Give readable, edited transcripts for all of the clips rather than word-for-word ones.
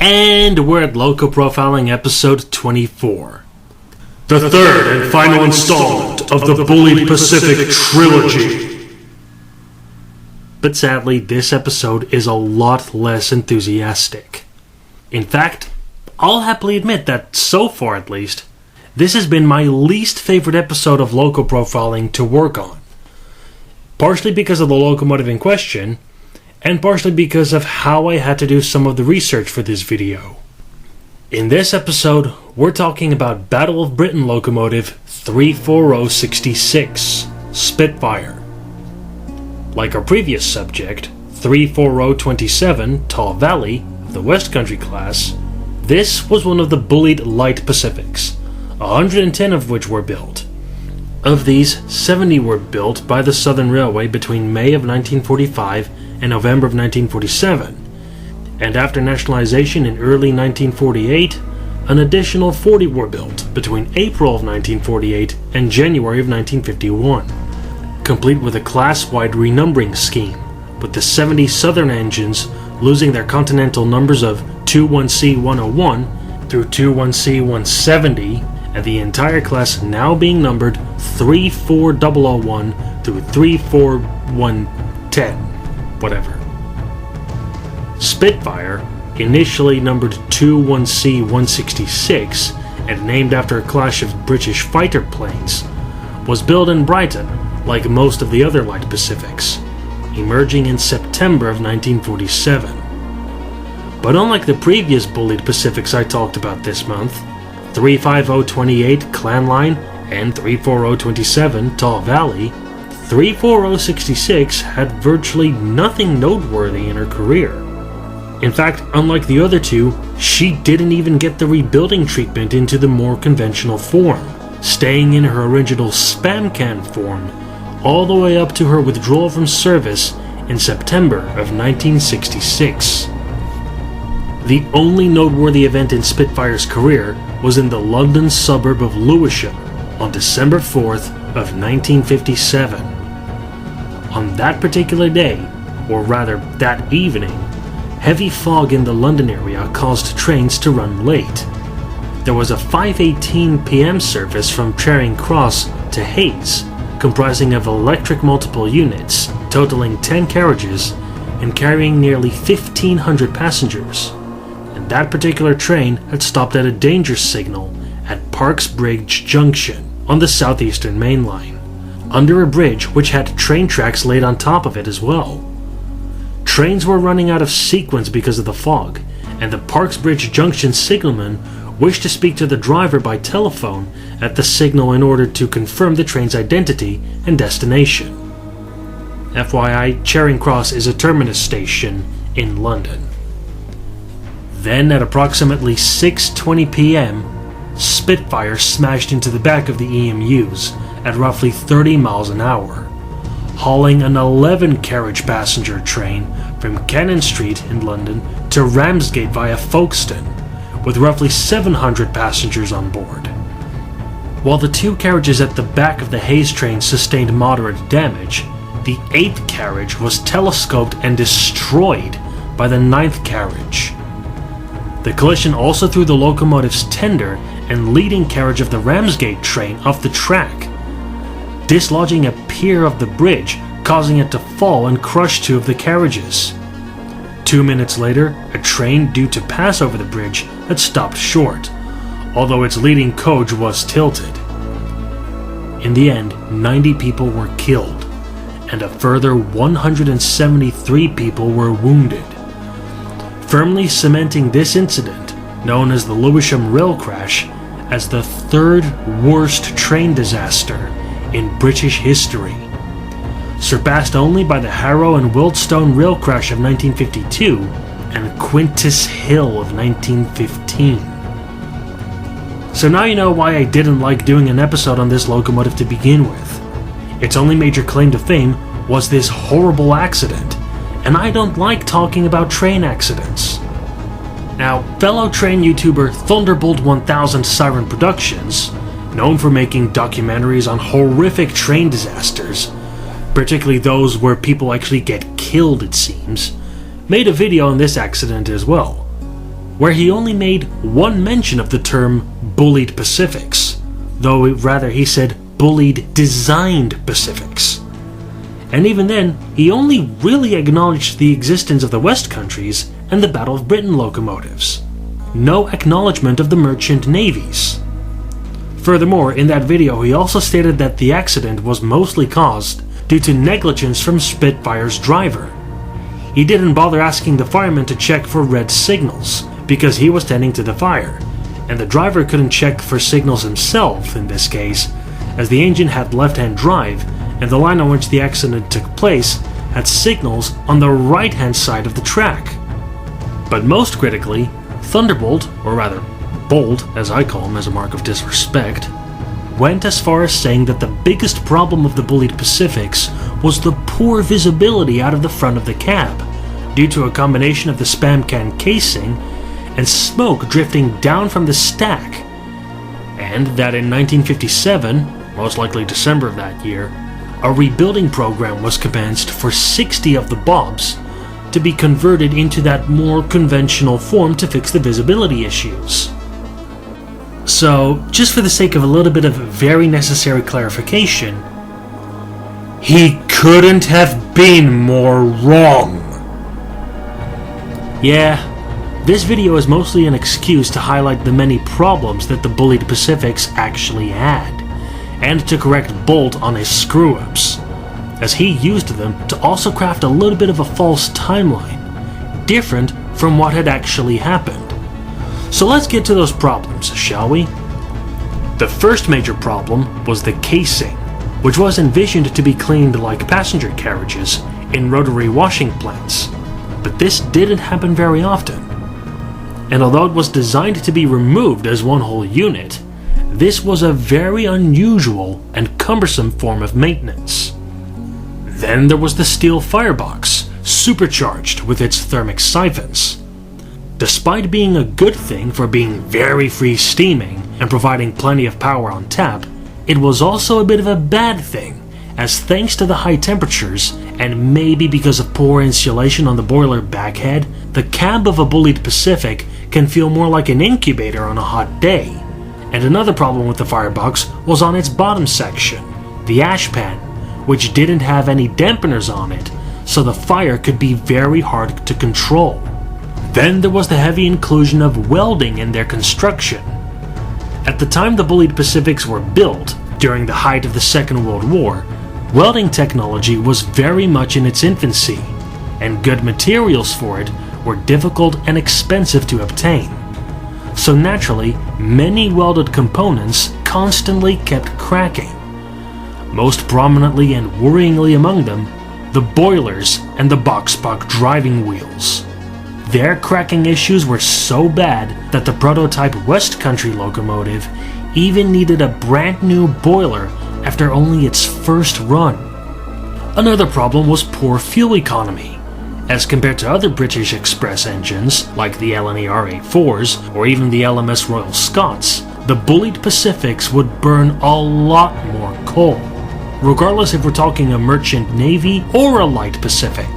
And we're at Loco Profiling episode 24. The third and final installment of the Bulleid Pacific trilogy. But sadly, this episode is a lot less enthusiastic. In fact, I'll happily admit that, so far at least, this has been my least favorite episode of Loco Profiling to work on. Partially because of the locomotive in question, and partially because of how I had to do some of the research for this video. In this episode, we're talking about Battle of Britain locomotive 34066, Spitfire. Like our previous subject, 34027, Tall Valley, of the West Country class, this was one of the Bulleid Light Pacifics, 110 of which were built. Of these, 70 were built by the Southern Railway between May of 1945 and November of 1947, and after nationalization in early 1948, an additional 40 were built between April of 1948 and January of 1951, complete with a class-wide renumbering scheme, with the 70 Southern engines losing their continental numbers of 21C101 through 21C170, and the entire class now being numbered 34001 through 34110. Whatever. Spitfire, initially numbered 21C166 and named after a clash of British fighter planes, was built in Brighton like most of the other Light Pacifics, emerging in September of 1947. But unlike the previous Bulleid Pacifics I talked about this month, 35028 Clan Line and 34027 Tall Valley, 34066 had virtually nothing noteworthy in her career. In fact, unlike the other two, she didn't even get the rebuilding treatment into the more conventional form, staying in her original spam can form all the way up to her withdrawal from service in September of 1966. The only noteworthy event in Spitfire's career was in the London suburb of Lewisham on December 4th of 1957. On that particular day, or rather that evening, heavy fog in the London area caused trains to run late. There was a 5:18 p.m. service from Charing Cross to Hayes, comprising of electric multiple units, totaling 10 carriages, and carrying nearly 1,500 passengers. And that particular train had stopped at a danger signal at Parks Bridge Junction on the southeastern main line, under a bridge which had train tracks laid on top of it as well. Trains were running out of sequence because of the fog, and the Parks Bridge Junction signalman wished to speak to the driver by telephone at the signal in order to confirm the train's identity and destination. FYI, Charing Cross is a terminus station in London. Then at approximately 6:20 p.m, Spitfire smashed into the back of the EMUs at roughly 30 miles an hour, hauling an 11-carriage passenger train from Cannon Street in London to Ramsgate via Folkestone, with roughly 700 passengers on board. While the 2 carriages at the back of the Hayes train sustained moderate damage, the 8th carriage was telescoped and destroyed by the 9th carriage. The collision also threw the locomotive's tender and leading carriage of the Ramsgate train off the track, dislodging a pier of the bridge, causing it to fall and crush 2 of the carriages. 2 minutes later, a train due to pass over the bridge had stopped short, although its leading coach was tilted. In the end, 90 people were killed, and a further 173 people were wounded, firmly cementing this incident, known as the Lewisham rail crash, as the 3rd worst train disaster in British history, surpassed only by the Harrow and Wiltstone rail crash of 1952 and Quintus Hill of 1915. So now you know why I didn't like doing an episode on this locomotive to begin with. Its only major claim to fame was this horrible accident, and I don't like talking about train accidents. Now, fellow train YouTuber Thunderbolt 1000 Siren Productions, known for making documentaries on horrific train disasters, particularly those where people actually get killed it seems, made a video on this accident as well. where he only made one mention of the term Bulleid Pacifics, though rather he said Bulleid designed Pacifics. And even then, he only really acknowledged the existence of the West Countries and the Battle of Britain locomotives. No acknowledgement of the merchant navies. Furthermore, in that video he also stated that the accident was mostly caused due to negligence from Spitfire's driver. He didn't bother asking the fireman to check for red signals, because he was tending to the fire, and the driver couldn't check for signals himself in this case, as the engine had left-hand drive, and the line on which the accident took place had signals on the right-hand side of the track. But most critically, Thunderbolt, or rather Bolt as I call him as a mark of disrespect, went as far as saying that the biggest problem of the Bulleid Pacifics was the poor visibility out of the front of the cab, due to a combination of the spam can casing and smoke drifting down from the stack, and that in 1957, most likely December of that year, a rebuilding program was commenced for 60 of the bobs to be converted into that more conventional form to fix the visibility issues. So, just for the sake of a little bit of very necessary clarification, he couldn't have been more wrong. Yeah, this video is mostly an excuse to highlight the many problems that the Bulleid Pacifics actually had, and to correct Bolt on his screw-ups, as he used them to also craft a little bit of a false timeline, different from what had actually happened. So let's get to those problems, shall we? The first major problem was the casing, which was envisioned to be cleaned like passenger carriages in rotary washing plants, but this didn't happen very often. And although it was designed to be removed as one whole unit, this was a very unusual and cumbersome form of maintenance. Then there was the steel firebox, supercharged with its thermic siphons. Despite being a good thing for being very free steaming and providing plenty of power on tap, it was also a bit of a bad thing, as thanks to the high temperatures, and maybe because of poor insulation on the boiler backhead, the cab of a Bulleid Pacific can feel more like an incubator on a hot day. And another problem with the firebox was on its bottom section, the ash pan, which didn't have any dampeners on it, so the fire could be very hard to control. Then there was the heavy inclusion of welding in their construction. At the time the Bulleid Pacifics were built, during the height of the Second World War, welding technology was very much in its infancy, and good materials for it were difficult and expensive to obtain. So naturally, many welded components constantly kept cracking. Most prominently and worryingly among them, the boilers and the box-buck driving wheels. Their cracking issues were so bad that the prototype West Country locomotive even needed a brand new boiler after only its first run. Another problem was poor fuel economy. As compared to other British Express engines, like the LNE R84s or even the LMS Royal Scots, the Bulleid Pacifics would burn a lot more coal, regardless if we're talking a merchant navy or a light Pacific.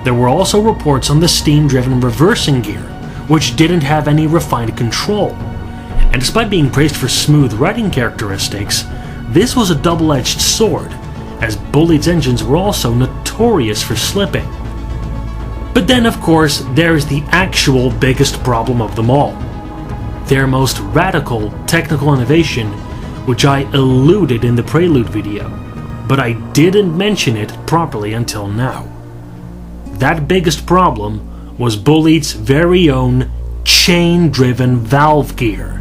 There were also reports on the steam-driven reversing gear, which didn't have any refined control, and despite being praised for smooth riding characteristics, this was a double-edged sword, as Bulleid's engines were also notorious for slipping. But then, of course, there is the actual biggest problem of them all. Their most radical technical innovation, which I alluded in the Prelude video, but I didn't mention it properly until now. That biggest problem was Bulleid's very own chain-driven valve gear,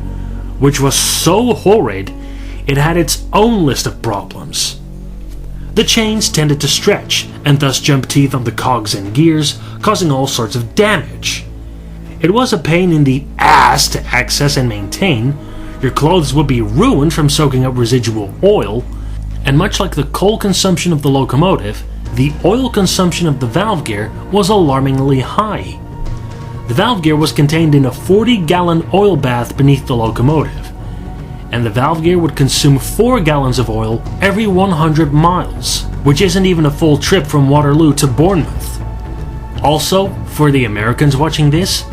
which was so horrid it had its own list of problems. The chains tended to stretch, and thus jump teeth on the cogs and gears, causing all sorts of damage. It was a pain in the ass to access and maintain. Your clothes would be ruined from soaking up residual oil, and much like the coal consumption of the locomotive, the oil consumption of the valve gear was alarmingly high. The valve gear was contained in a 40-gallon oil bath beneath the locomotive, and the valve gear would consume 4 gallons of oil every 100 miles, which isn't even a full trip from Waterloo to Bournemouth. Also, for the Americans watching this,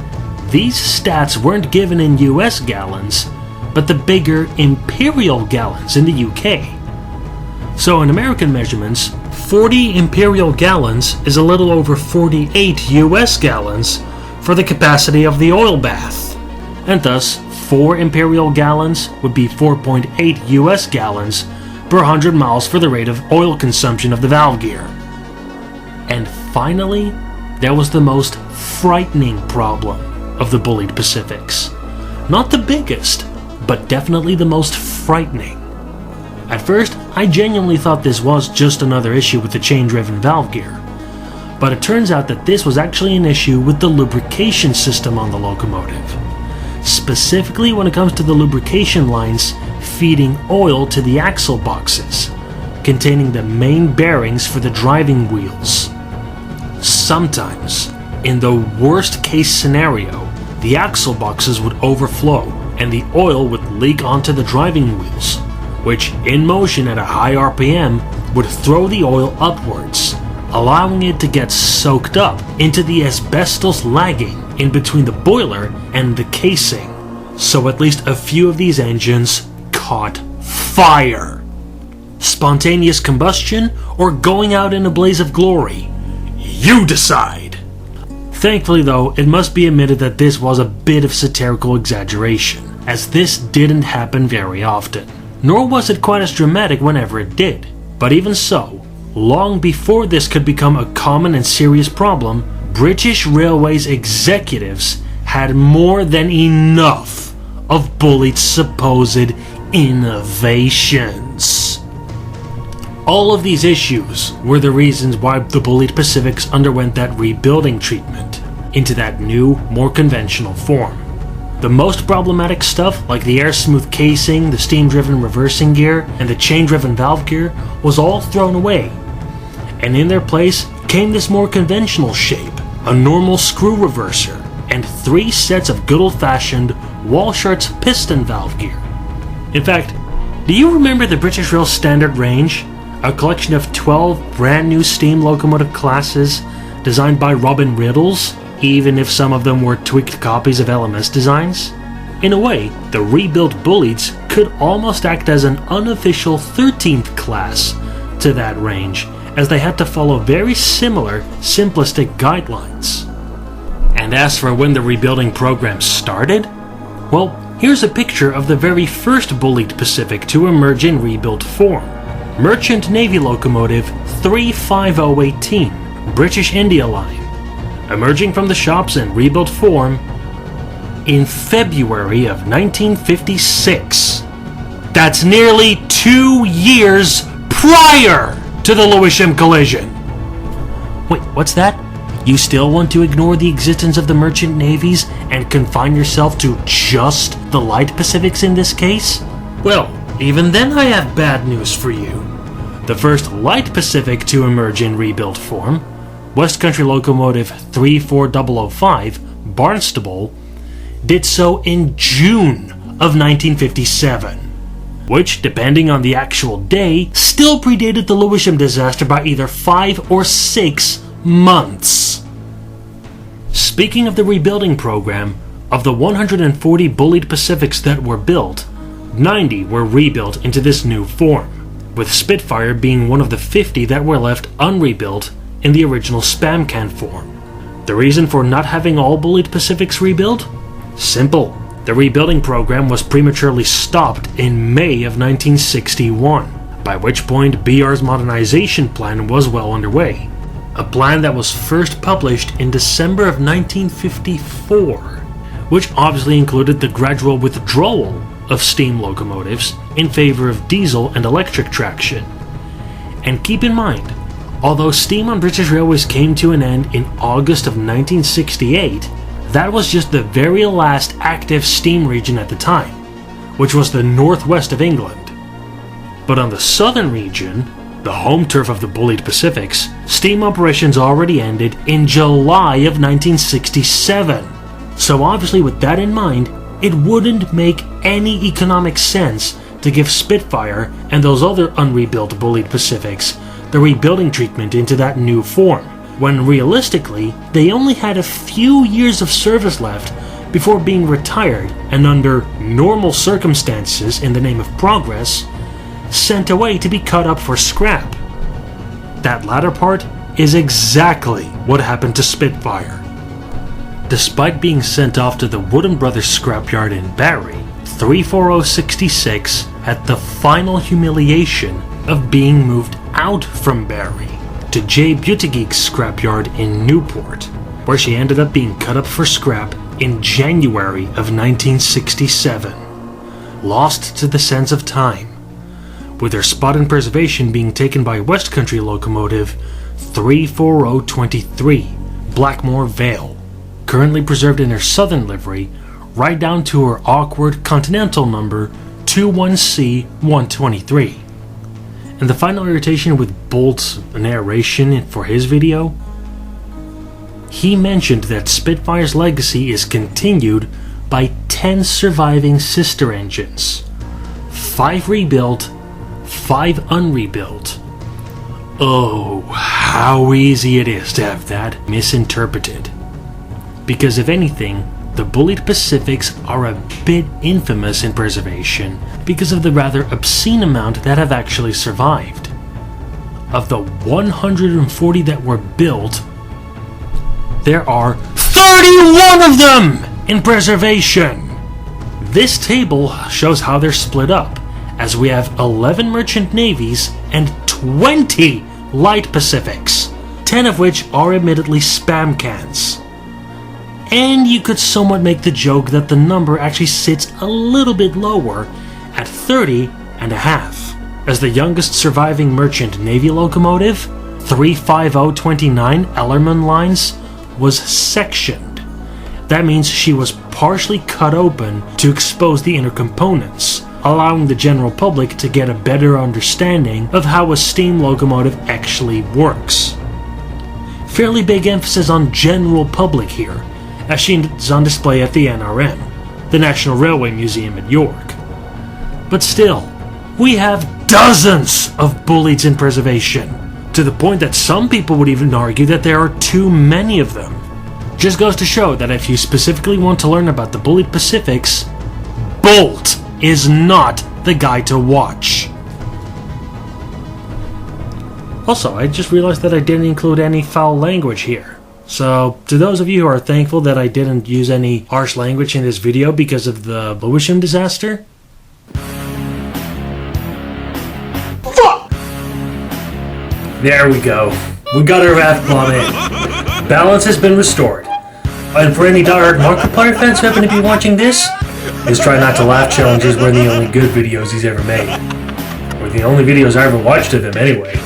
these stats weren't given in US gallons, but the bigger imperial gallons in the UK. So in American measurements, 40 imperial gallons is a little over 48 US gallons for the capacity of the oil bath, and thus 4 imperial gallons would be 4.8 US gallons per 100 miles for the rate of oil consumption of the valve gear. And finally, there was the most frightening problem of the Bulleid Pacifics. Not the biggest, but definitely the most frightening. At first, I genuinely thought this was just another issue with the chain-driven valve gear, but it turns out that this was actually an issue with the lubrication system on the locomotive. Specifically when it comes to the lubrication lines feeding oil to the axle boxes, containing the main bearings for the driving wheels. Sometimes, in the worst case scenario, the axle boxes would overflow and the oil would leak onto the driving wheels, which in motion at a high RPM would throw the oil upwards, allowing it to get soaked up into the asbestos lagging in between the boiler and the casing, so at least a few of these engines caught fire. Spontaneous combustion or going out in a blaze of glory? You decide! Thankfully though, it must be admitted that this was a bit of satirical exaggeration, as this didn't happen very often, nor was it quite as dramatic whenever it did. But even so, long before this could become a common and serious problem, British Railways executives had more than enough of Bulleid's supposed innovations. All of these issues were the reasons why the Bulleid Pacifics underwent that rebuilding treatment into that new, more conventional form. The most problematic stuff, like the air-smooth casing, the steam-driven reversing gear, and the chain-driven valve gear, was all thrown away, and in their place came this more conventional shape, a normal screw reverser, and 3 sets of good old-fashioned Walshart's piston valve gear. In fact, do you remember the British Rail Standard range? A collection of 12 brand new steam locomotive classes designed by Robin Riddles, even if some of them were tweaked copies of LMS designs? In a way, the rebuilt Bulleids could almost act as an unofficial 13th class to that range, as they had to follow very similar, simplistic guidelines. And as for when the rebuilding program started, well, here's a picture of the very first Bulleid Pacific to emerge in rebuilt form. Merchant Navy Locomotive 35018, British India Line, emerging from the shops in rebuilt form in February of 1956. That's nearly 2 years prior to the Lewisham collision. Wait, what's that? You still want to ignore the existence of the merchant navies and confine yourself to just the light Pacifics in this case? Well, even then I have bad news for you. The first light Pacific to emerge in rebuilt form, West Country Locomotive 34005, Barnstable, did so in June of 1957, which, depending on the actual day, still predated the Lewisham disaster by either 5 or 6 months. Speaking of the rebuilding program, of the 140 Bulleid Pacifics that were built, 90 were rebuilt into this new form, with Spitfire being one of the 50 that were left unrebuilt in the original spam can form. The reason for not having all Bulleid Pacifics rebuilt? Simple. The rebuilding program was prematurely stopped in May of 1961, by which point BR's modernization plan was well underway. A plan that was first published in December of 1954, which obviously included the gradual withdrawal of steam locomotives in favor of diesel and electric traction. And keep in mind, although steam on British Railways came to an end in August of 1968, that was just the very last active steam region at the time, which was the northwest of England. But on the southern region, the home turf of the Bulleid Pacifics, steam operations already ended in July of 1967. So obviously with that in mind, it wouldn't make any economic sense to give Spitfire and those other unrebuilt Bulleid Pacifics the rebuilding treatment into that new form, when realistically they only had a few years of service left before being retired and under normal circumstances in the name of progress, sent away to be cut up for scrap. That latter part is exactly what happened to Spitfire. Despite being sent off to the Wooden Brothers scrapyard in Barrie, 34066 had the final humiliation of being moved out from Barrie to J. Buttigieg's scrapyard in Newport, where she ended up being cut up for scrap in January of 1967, lost to the sands of time, with her spot in preservation being taken by West Country locomotive 34023, Blackmore Vale, currently preserved in her southern livery, right down to her awkward continental number 21C123. And the final irritation with Bolt's narration for his video, he mentioned that Spitfire's legacy is continued by 10 surviving sister engines, 5 rebuilt, 5 unrebuilt. Oh, how easy it is to have that misinterpreted. Because if anything, the Bulleid Pacifics are a bit infamous in preservation because of the rather obscene amount that have actually survived. Of the 140 that were built, there are 31 of them in preservation! This table shows how they're split up, as we have 11 merchant navies and 20 light Pacifics, 10 of which are admittedly spam cans. And you could somewhat make the joke that the number actually sits a little bit lower at 30 and a half, as the youngest surviving merchant navy locomotive, 35029 Ellerman Lines, was sectioned. That means she was partially cut open to expose the inner components, allowing the general public to get a better understanding of how a steam locomotive actually works. Fairly big emphasis on general public here, as she is on display at the NRM, the National Railway Museum at York. But still, we have dozens of Bulleids in preservation, to the point that some people would even argue that there are too many of them. Just goes to show that if you specifically want to learn about the Bulleid Pacifics, Bolt is not the guy to watch. Also, I just realized that I didn't include any foul language here. So, to those of you who are thankful that I didn't use any harsh language in this video because of the Lewisham disaster, fuck! There we go. We got our wrath bomb in. Balance has been restored. And for any diehard Markiplier fans who happen to be watching this, his try not to laugh challenges were the only good videos he's ever made. Or the only videos I ever watched of him anyway.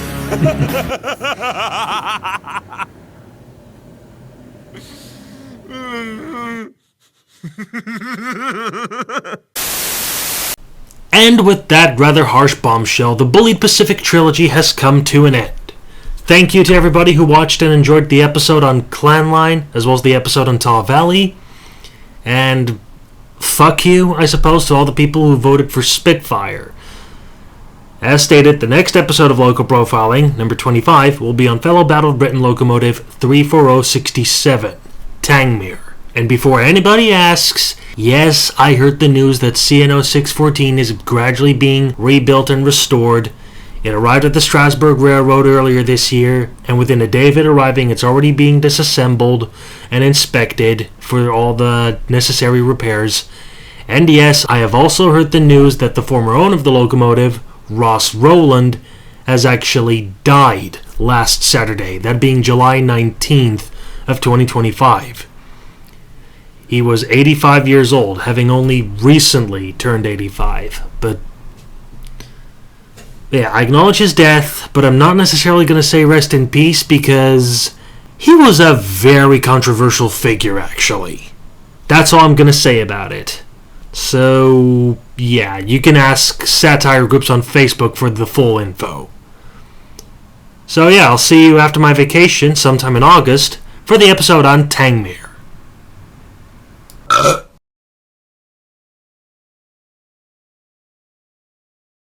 And with that rather harsh bombshell, the Bulleid Pacific trilogy has come to an end. Thank you to everybody who watched and enjoyed the episode on Clan Line, as well as the episode on Taw Valley. And fuck you, I suppose, to all the people who voted for Spitfire. As stated, the next episode of Loco Profiling, number 25, will be on fellow Battled Britain locomotive 34067, Tangmere. And before anybody asks, yes, I heard the news that CNO 614 is gradually being rebuilt and restored. It arrived at the Strasbourg Railroad earlier this year, and within a day of it arriving, it's already being disassembled and inspected for all the necessary repairs. And yes, I have also heard the news that the former owner of the locomotive, Ross Rowland, has actually died last Saturday, that being July 19th of 2025. He was 85 years old, having only recently turned 85, but yeah, I acknowledge his death, but I'm not necessarily going to say rest in peace because he was a very controversial figure, actually. That's all I'm going to say about it. So, yeah, you can ask satire groups on Facebook for the full info. So yeah, I'll see you after my vacation sometime in August for the episode on Tangmere.